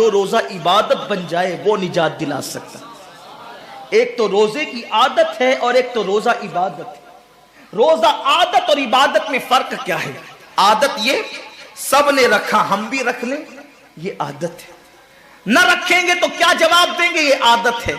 جو روزہ عبادت بن جائے وہ نجات دلا سکتا. ایک تو روزے کی عادت ہے اور ایک تو روزہ عبادت ہے. روزہ عادت اور عبادت میں فرق کیا ہے؟ عادت یہ سب نے رکھا ہم بھی رکھ لیں، یہ عادت ہے. نہ رکھیں گے تو کیا جواب دیں گے، یہ عادت ہے.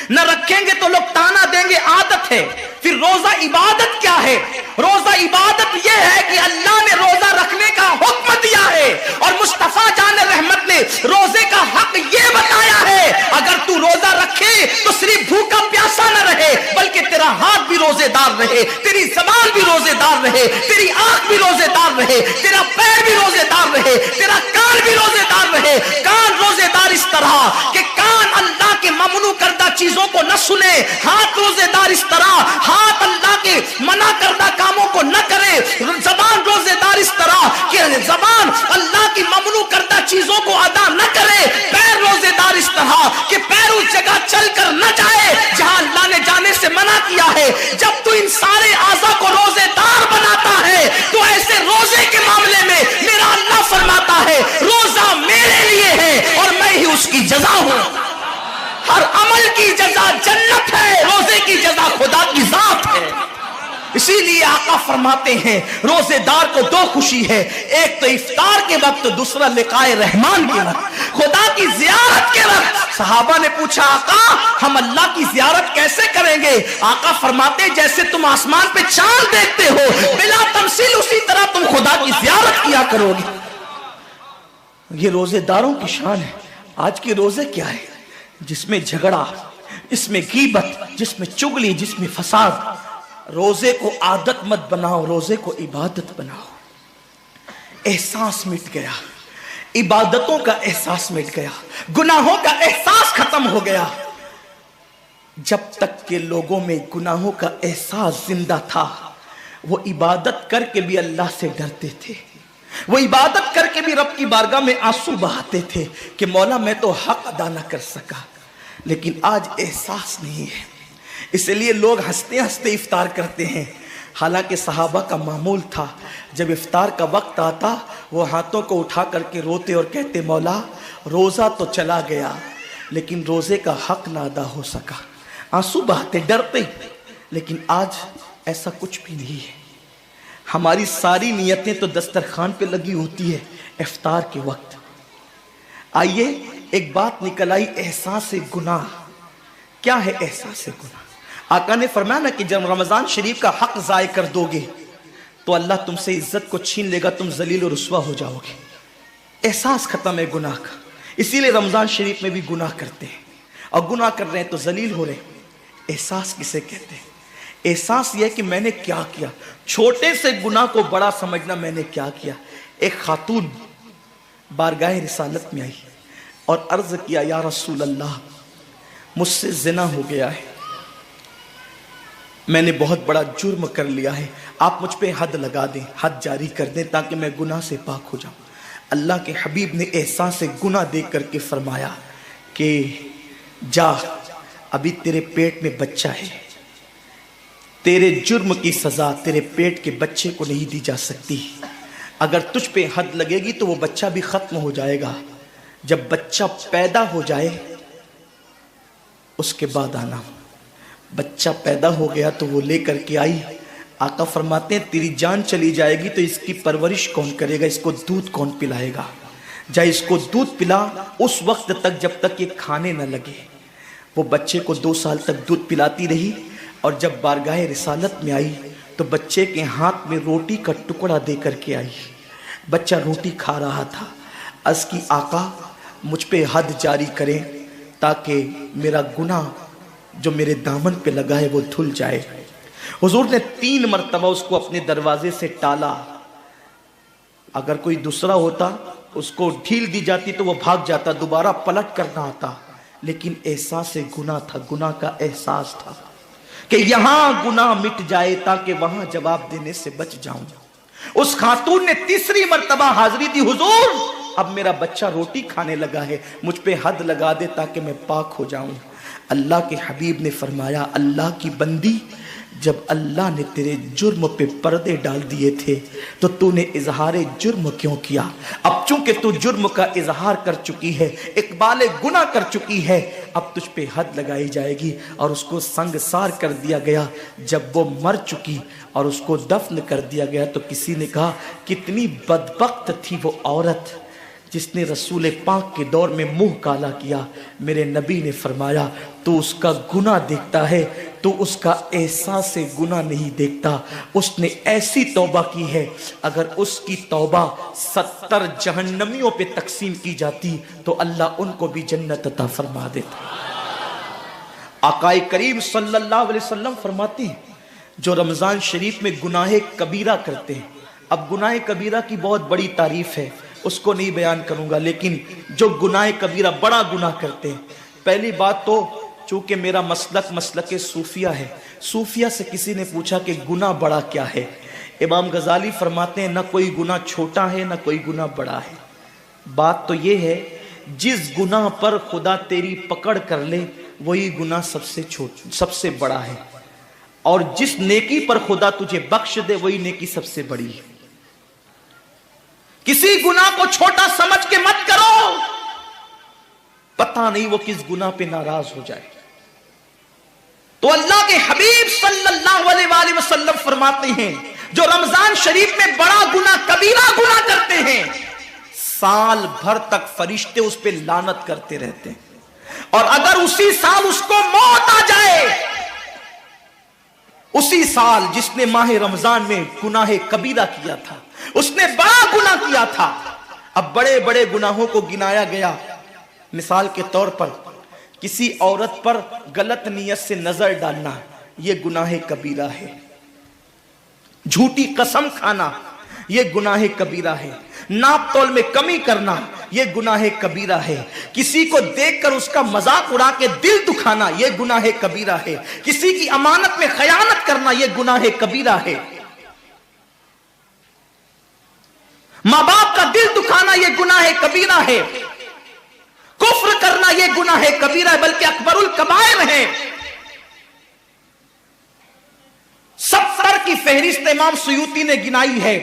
نہ رکھیں گے تو لوگ تانا دیں گے، عادت ہے. پھر روزہ عبادت کیا ہے؟ روزہ عبادت یہ ہے کہ اللہ نے روزہ رکھنے کا حکم دیا ہے اور مصطفیٰ جان رحمت نے روزے کا حق یہ بتایا ہے اگر تو روزہ رکھے تو صرف بھوکا پیاسا نہ رہے بلکہ تیرا ہاتھ بھی روزے دار رہے، تیری زبان بھی روزے دار رہے، تیری آنکھ بھی روزے دار رہے، تیرا پیر بھی روزے دار رہے، تیرا کان بھی روزے دار رہے. کان روزے دار اس طرح کہ کان اللہ کے ممنوع کردہ چیزوں کو نہ سنے، ہاتھ روزے دار اس طرح ہاتھ اللہ کے منع کردہ کاموں کو نہ کرے، زبان روزے دار اس طرح کہ زبان اللہ کی ممنوع کردہ چیزوں کو ادا نہ کرے، پیر روزے دار اس طرح کہ پیر اس جگہ چل کر نہ جائے جہاں اللہ نے جانے سے منع کیا ہے. جب تو ان سارے اعضاء کو روزے دار بناتا ہے تو ایسے روزے کے معاملے میں میرا اللہ فرماتا ہے روزہ میرے لیے ہے اور میں ہی اس کی جزا ہوں. ہر عمل کی جزا جنت ہے، روزے کی جزا خدا کی ذات ہے. اسی لیے آقا فرماتے ہیں روزے دار کو دو خوشی ہے، ایک تو افطار کے وقت، دوسرا لقائے رحمان کے وقت، خدا کی زیارت کے وقت. صحابہ نے پوچھا آقا ہم اللہ کی زیارت کیسے کریں گے؟ آقا فرماتے جیسے تم آسمان پہ چاند دیکھتے ہو بلا تمثیل اسی طرح تم خدا کی زیارت کیا کرو گے. یہ روزے داروں کی شان ہے. آج کے روزے کیا ہے؟ جس میں جھگڑا، جس میں غیبت، جس میں چگلی، جس میں فساد. روزے کو عادت مت بناؤ، روزے کو عبادت بناؤ. احساس مٹ گیا، عبادتوں کا احساس مٹ گیا، گناہوں کا احساس ختم ہو گیا. جب تک کہ لوگوں میں گناہوں کا احساس زندہ تھا وہ عبادت کر کے بھی اللہ سے ڈرتے تھے، وہ عبادت کر کے بھی رب کی بارگاہ میں آنسو بہاتے تھے کہ مولا میں تو حق ادا نہ کر سکا. لیکن آج احساس نہیں ہے، اس لیے لوگ ہنستے ہنستے افطار کرتے ہیں. حالانکہ صحابہ کا معمول تھا جب افطار کا وقت آتا وہ ہاتھوں کو اٹھا کر کے روتے اور کہتے مولا روزہ تو چلا گیا لیکن روزے کا حق نہ ادا ہو سکا. آنسو بہاتے، ڈرتے. لیکن آج ایسا کچھ بھی نہیں ہے. ہماری ساری نیتیں تو دسترخوان پہ لگی ہوتی ہے افطار کے وقت. آئیے ایک بات نکل آئی، احساس گناہ. کیا ہے احساس گناہ؟ آقا نے فرمایا نا کہ جب رمضان شریف کا حق ضائع کر دو گے تو اللہ تم سے عزت کو چھین لے گا، تم ذلیل و رسوا ہو جاؤ گے. احساس ختم ہے گناہ کا. اسی لیے رمضان شریف میں بھی گناہ کرتے ہیں اور گناہ کر رہے ہیں تو ذلیل ہو رہے ہیں. احساس کسے کہتے ہیں؟ احساس یہ کہ میں نے کیا کیا. چھوٹے سے گناہ کو بڑا سمجھنا میں نے کیا کیا. ایک خاتون بارگاہ رسالت میں آئی اور عرض کیا یا رسول اللہ مجھ سے زنا ہو گیا ہے، میں نے بہت بڑا جرم کر لیا ہے، آپ مجھ پہ حد لگا دیں، حد جاری کر دیں تاکہ میں گناہ سے پاک ہو جاؤں. اللہ کے حبیب نے احساس گناہ دیکھ کر کے فرمایا کہ جا ابھی تیرے پیٹ میں بچہ ہے، تیرے جرم کی سزا تیرے پیٹ کے بچے کو نہیں دی جا سکتی. اگر تجھ پہ حد لگے گی تو وہ بچہ بھی ختم ہو جائے گا. جب بچہ پیدا ہو جائے اس کے بعد آنا. بچہ پیدا ہو گیا تو وہ لے کر کے آئی. آقا فرماتے ہیں تیری جان چلی جائے گی تو اس کی پرورش کون کرے گا، اس کو دودھ کون پلائے گا؟ جا اس کو دودھ پلا اس وقت تک جب تک یہ کھانے نہ لگے. وہ بچے کو 2 سال تک دودھ پلاتی رہی اور جب بارگاہ رسالت میں آئی تو بچے کے ہاتھ میں روٹی کا ٹکڑا دے کر کے آئی. بچہ روٹی کھا رہا تھا. عرض کی آقا مجھ پہ حد جاری کریں تاکہ میرا گناہ جو میرے دامن پہ لگا ہے وہ دھل جائے. حضور نے 3 مرتبہ اس کو اپنے دروازے سے ٹالا. اگر کوئی دوسرا ہوتا اس کو ڈھیل دی جاتی تو وہ بھاگ جاتا، دوبارہ پلٹ کرنا آتا. لیکن احساس گناہ تھا، گناہ کا احساس تھا کہ یہاں گناہ مٹ جائے تاکہ وہاں جواب دینے سے بچ جاؤں. اس خاتون نے 3 مرتبہ حاضری دی، حضور اب میرا بچہ روٹی کھانے لگا ہے، مجھ پہ حد لگا دے تاکہ میں پاک ہو جاؤں. اللہ کے حبیب نے فرمایا اللہ کی بندی جب اللہ نے تیرے جرم پہ پردے ڈال دیے تھے تو تو نے اظہار جرم کیوں کیا؟ اب چونکہ تو جرم کا اظہار کر چکی ہے، اقبال گناہ کر چکی ہے، اب تجھ پہ حد لگائی جائے گی اور اس کو سنگسار کر دیا گیا۔ جب وہ مر چکی اور اس کو دفن کر دیا گیا تو کسی نے کہا کتنی بدبخت تھی وہ عورت جس نے رسول پاک کے دور میں منہ کالا کیا۔ میرے نبی نے فرمایا تو اس کا گناہ دیکھتا ہے، تو اس کا احساس گناہ نہیں دیکھتا۔ اس نے ایسی توبہ کی ہے، اگر اس کی توبہ 70 جہنمیوں پہ تقسیم کی جاتی تو اللہ ان کو بھی جنت عطا فرما دیتا۔ آقا کریم صلی اللہ علیہ وسلم فرماتے ہیں جو رمضان شریف میں گناہ کبیرہ کرتے ہیں، اب گناہ کبیرہ کی بہت بڑی تعریف ہے، اس کو نہیں بیان کروں گا، لیکن جو گناہ کبیرہ بڑا گناہ کرتے ہیں، پہلی بات تو چونکہ میرا مسلک صوفیہ ہے، صوفیہ سے کسی نے پوچھا کہ گناہ بڑا کیا ہے؟ امام غزالی فرماتے ہیں نہ کوئی گناہ چھوٹا ہے نہ کوئی گناہ بڑا ہے، بات تو یہ ہے جس گناہ پر خدا تیری پکڑ کر لے وہی گناہ سب سے بڑا ہے، اور جس نیکی پر خدا تجھے بخش دے وہی نیکی سب سے بڑی ہے۔ کسی گناہ کو چھوٹا سمجھ کے مت کرو، پتہ نہیں وہ کس گناہ پہ ناراض ہو جائے۔ تو اللہ کے حبیب صلی اللہ علیہ وآلہ وسلم فرماتے ہیں جو رمضان شریف میں بڑا گناہ کبیرہ گناہ کرتے ہیں، سال بھر تک فرشتے اس پہ لعنت کرتے رہتے ہیں، اور اگر اسی سال اس کو موت آ جائے، اسی سال جس نے ماہ رمضان میں گناہ کبیرہ کیا تھا، اس نے بڑا گناہ کیا تھا، اب بڑے بڑے گناہوں کو گنایا گیا۔ مثال کے طور پر کسی عورت پر غلط نیت سے نظر ڈالنا یہ گناہ کبیرہ ہے، جھوٹی قسم کھانا یہ گناہ کبیرہ ہے، ناپ تول میں کمی کرنا یہ گناہ کبیرہ ہے، کسی کو دیکھ کر اس کا مذاق اڑا کے دل دکھانا یہ گناہ کبیرہ ہے، کسی کی امانت میں خیانت کرنا یہ گناہ کبیرہ ہے، ماں باپ کا دل دکھانا یہ گناہ کبیرہ ہے، کفر کرنا یہ گناہ کبیرہ ہے، بلکہ اکبر الکبائر ہے۔ 70 کی فہرست امام سیوطی نے گنائی ہے،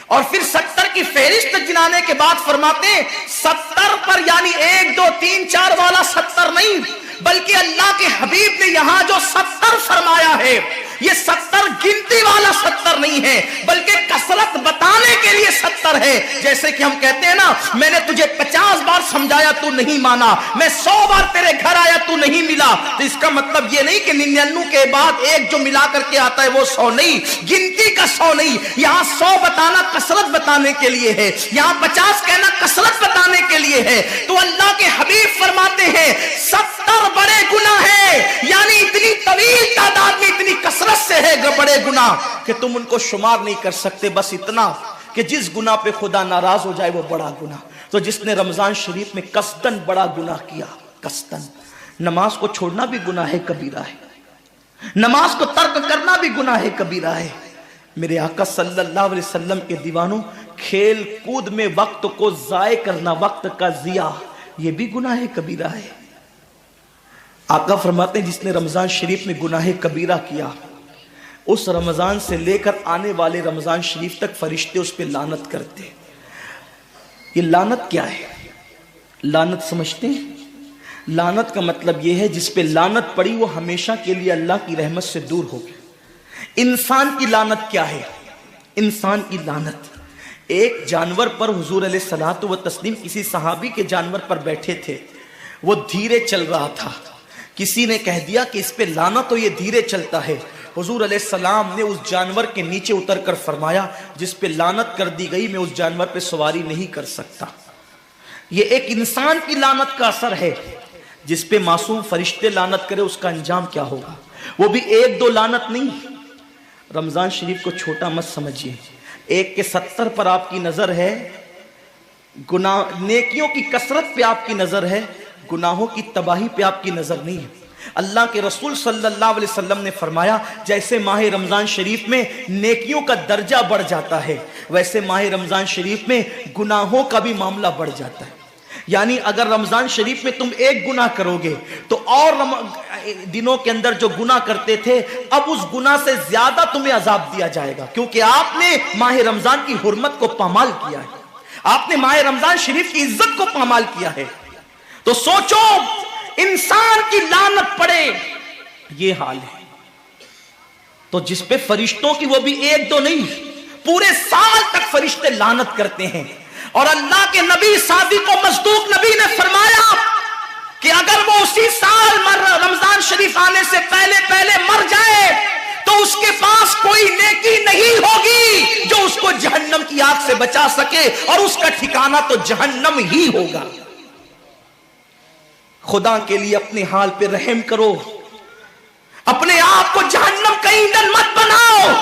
اور پھر 70 کی فہرست گنانے کے بعد فرماتے ہیں 70 پر یعنی 1 2 3 4 والا 70 نہیں، بلکہ اللہ کے حبیب نے یہاں جو 70 فرمایا ہے یہ 70 گنتی والا 70 نہیں ہے، بلکہ کثرت بتانے کے لیے 70 ہے۔ جیسے کہ ہم کہتے ہیں نا میں نے تجھے 50 بار سمجھایا تو نہیں مانا، میں 100 بار تیرے گھر آیا تو نہیں ملا، تو اس کا مطلب یہ نہیں کہ 99 کے بعد ایک جو ملا کر کے آتا ہے وہ 100 نہیں، گنتی کا 100 نہیں، یہاں 100 بتانا کثرت بتانے کے لیے ہے، یہاں 50 کہنا کثرت بتانے کے لیے ہے۔ تو اللہ کے حبیب فرماتے ہیں 70 بڑے گناہ ہیں، یعنی اتنی طویل تعداد میں اتنی کثرت سے ہے بڑے گناہ کہ تم ان کو شمار نہیں کر سکتے، بس اتنا کہ جس گناہ پہ خدا ناراض ہو جائے وہ بڑا گناہ۔ تو جس نے رمضان شریف میں قصدن بڑا گناہ کیا، قصدن، نماز کو چھوڑنا بھی گناہ کبیرہ ہے، نماز کو ترک کرنا بھی گناہ کبیرہ ہے۔ میرے آقا صلی اللہ علیہ وسلم کے دیوانوں، کھیل کود میں وقت کو ضائع کرنا، وقت کا ضیاع، یہ بھی گناہ کبیرہ ہے۔ آقا فرماتے ہیں جس نے رمضان شریف میں گناہ کبیرہ کیا، اس رمضان سے لے کر آنے والے رمضان شریف تک فرشتے اس پہ لعنت کرتے ہیں۔ یہ لعنت کیا ہے؟ لعنت سمجھتے ہیں؟ لعنت کا مطلب یہ ہے جس پہ لعنت پڑی وہ ہمیشہ کے لیے اللہ کی رحمت سے دور ہو گیا۔ انسان کی لعنت کیا ہے؟ انسان کی لعنت، ایک جانور پر حضور علیہ الصلوۃ والتسلیم کسی صحابی کے جانور پر بیٹھے تھے، وہ دھیرے چل رہا تھا، کسی نے کہہ دیا کہ اس پہ لعنت ہو یہ دھیرے چلتا ہے۔ حضور علیہ السلام نے اس جانور کے نیچے اتر کر فرمایا جس پہ لعنت کر دی گئی میں اس جانور پہ سواری نہیں کر سکتا۔ یہ ایک انسان کی لعنت کا اثر ہے، جس پہ معصوم فرشتے لعنت کرے اس کا انجام کیا ہوگا؟ وہ بھی 1 2 لعنت نہیں۔ رمضان شریف کو چھوٹا مت سمجھیے، 1 کے 70 پر آپ کی نظر ہے، گناہ نیکیوں کی کثرت پہ آپ کی نظر ہے، گناہوں کی تباہی پہ آپ کی نظر نہیں ہے۔ اللہ کے رسول صلی اللہ علیہ وسلم نے فرمایا جیسے ماہ رمضان شریف میں نیکیوں کا درجہ بڑھ جاتا ہے، ویسے ماہ رمضان شریف میں گناہوں کا بھی معاملہ بڑھ جاتا ہے۔ یعنی اگر رمضان شریف میں تم ایک گناہ کرو گے تو اور دنوں کے اندر جو گناہ کرتے تھے اب اس گناہ سے زیادہ تمہیں عذاب دیا جائے گا، کیونکہ آپ نے ماہ رمضان کی حرمت کو پامال کیا ہے، آپ نے ماہ رمضان شریف کی عزت کو پامال کیا ہے۔ تو سوچو انسان کی لعنت پڑے، یہ حال ہے تو جس پہ فرشتوں کی وہ بھی ایک دو نہیں پورے سال تک فرشتے لعنت کرتے ہیں، اور اللہ کے نبی صادق و مصدوق نبی نے فرمایا کہ اگر وہ اسی سال رمضان شریف آنے سے پہلے مر جائے تو اس کے پاس کوئی نیکی نہیں ہوگی جو اس کو جہنم کی آگ سے بچا سکے، اور اس کا ٹھکانہ تو جہنم ہی ہوگا۔ خدا کے لیے اپنے حال پہ رحم کرو، اپنے آپ کو جہنم کا ایندھن مت بناؤ۔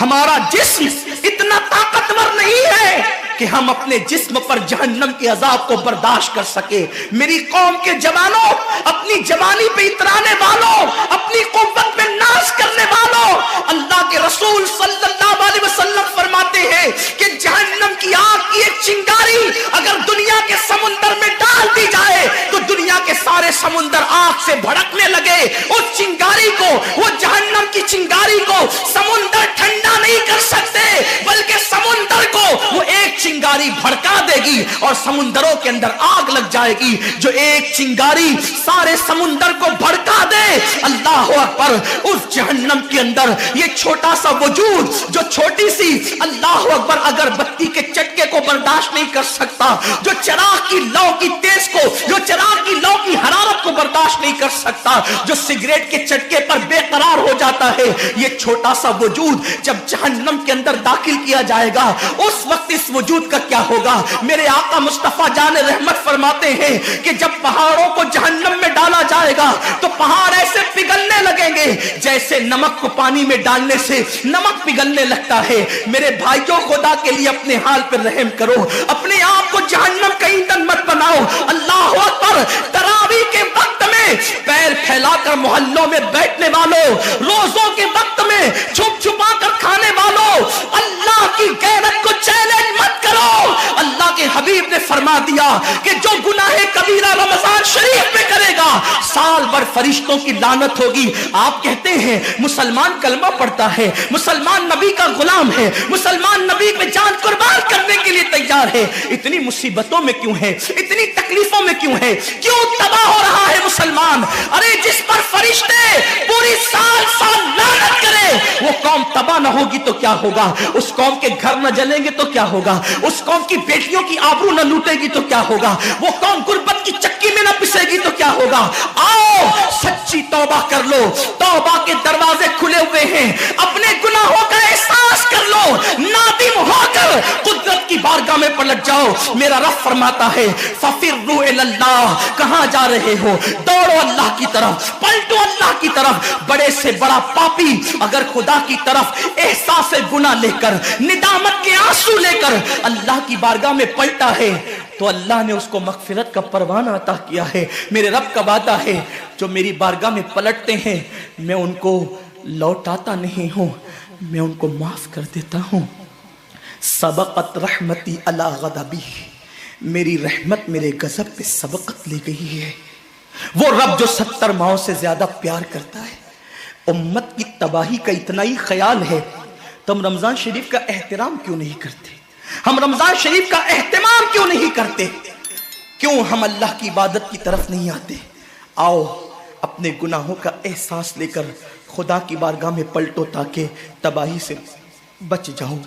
ہمارا جسم اتنا طاقتور نہیں ہے کہ ہم اپنے جسم پر جہنم کے عذاب کو برداشت کر سکے۔ میری قوم کے جوانوں، اپنی جوانی پہ اترانے والوں، اپنی قوت پہ ناز کرنے والوں، اللہ کے رسول صلی اللہ علیہ وسلم فرماتے ہیں کہ جہنم کی آگ کی ایک چنگاری اگر دنیا کے سمندر میں ڈال دی جائے تو دنیا کے سارے سمندر آگ سے بھڑکنے لگے۔ اس چنگاری کو، وہ جہنم کی چنگاری کو سمندر ٹھنڈا نہیں کر سکتے، بلکہ سمندر کو وہ ایک چنگاری بھڑکا دے گی اور سمندروں کے اندر آگ لگ جائے گی۔ جو ایک چنگاری سارے سمندر کو بھڑکا دے، اللہ اکبر، اس جہنم کے اندر یہ چھوٹا سا وجود جو چھوٹی سی، اللہ اکبر، اگر بتی کے چٹکے کو برداشت نہیں کر سکتا، جو چراغ کی لو کی تیز کو، جو چراغ کی لو کی حرارت کو برداشت نہیں کر سکتا، جو سگریٹ کے چٹکے پر بے قرار ہو جاتا ہے، یہ چھوٹا سا وجود جب جہنم کے اندر داخل کیا جائے گا اس وقت اس وجود کا کیا ہوگا؟ میرے آقا مصطفیٰ جان رحمت فرماتے ہیں کہ جب پہاڑوں کو جہنم میں ڈالا جائے گا تو پہاڑ ایسے پگھلنے لگیں گے جیسے نمک کو پانی میں ڈالنے سے نمک پگھلنے لگتا ہے۔ میرے بھائیوں، خدا کے لیے اپنے حال پر رحم کرو، اپنے آپ کو جہنم کا ایندھن مت بناؤ۔ اللہ اکبر، تراویح کے وقت میں پیر پھیلا کر محلوں میں بیٹھنے والوں، روزوں کے وقت میں چھپ چھپا کر کھانے والوں، اللہ کی غیرت کو چیلنج مت کرو۔ اللہ کے حبیب نے فرما دیا کہ جو گناہ کبیرہ رمضان شریف میں کرے گا سال بھر فرشتوں کی لعنت ہوگی۔ آپ کہتے ہیں مسلمان کلمہ پڑھتا ہے، مسلمان نبی کا غلام ہے، مسلمان نبی پہ جان قربان کرنے کے لیے تیار ہے، اتنی مصیبتوں میں کیوں ہے، اتنی تکلیفوں میں کیوں ہے، کیوں تباہ ہو رہا ہے مسلمان؟ ارے جس پر فرشتے پوری سال لعنت کرے وہ قوم تباہ نہ ہوگی تو کیا ہوگا؟ اس قوم کے گھر نہ جلیں گے تو کیا ہوگا؟ اس قوم کی بیٹیوں کی آبرو نہ لوٹے گی تو کیا ہوگا؟ وہ قوم غربت کی چکی میں نہ پسے گی تو کیا ہوگا؟ آؤ سچی توبہ کر لو، توبہ کے دروازے کھلے ہوئے ہیں، اپنے گناہوں کا احساس کر لو، نادم ہو کر قدرت کی بارگاہ میں پلٹ جاؤ۔ میرا رب فرماتا ہے فَفِرُّوا إِلَى اللَّهِ، کہاں جا رہے ہو؟ دوڑو اللہ کی طرف، پلٹو اللہ کی طرف۔ بڑے سے بڑا پاپی اگر خدا کی طرف احساس گناہ لے کر، ندامت کے آنسو لے کر اللہ کی بارگاہ میں پلٹا ہے تو اللہ نے اس کو مغفرت کا پروانہ عطا کیا ہے۔ میرے رب کا وعدہ ہے جو میری بارگاہ میں پلٹتے ہیں میں ان کو لوٹاتا نہیں ہوں، میں ان کو معاف کر دیتا ہوں۔ سبقت رحمتی علی غضبی، میری رحمت میرے غضب پہ سبقت لے گئی ہے۔ وہ رب جو 70 ماؤں سے زیادہ پیار کرتا ہے، امت کی تباہی کا اتنا ہی خیال ہے تو ہم رمضان شریف کا احترام کیوں نہیں کرتے؟ ہم رمضان شریف کا اہتمام کیوں نہیں کرتے؟ کیوں ہم اللہ کی عبادت کی طرف نہیں آتے؟ آؤ اپنے گناہوں کا احساس لے کر خدا کی بارگاہ میں پلٹو تاکہ تباہی سے بچ جاؤ۔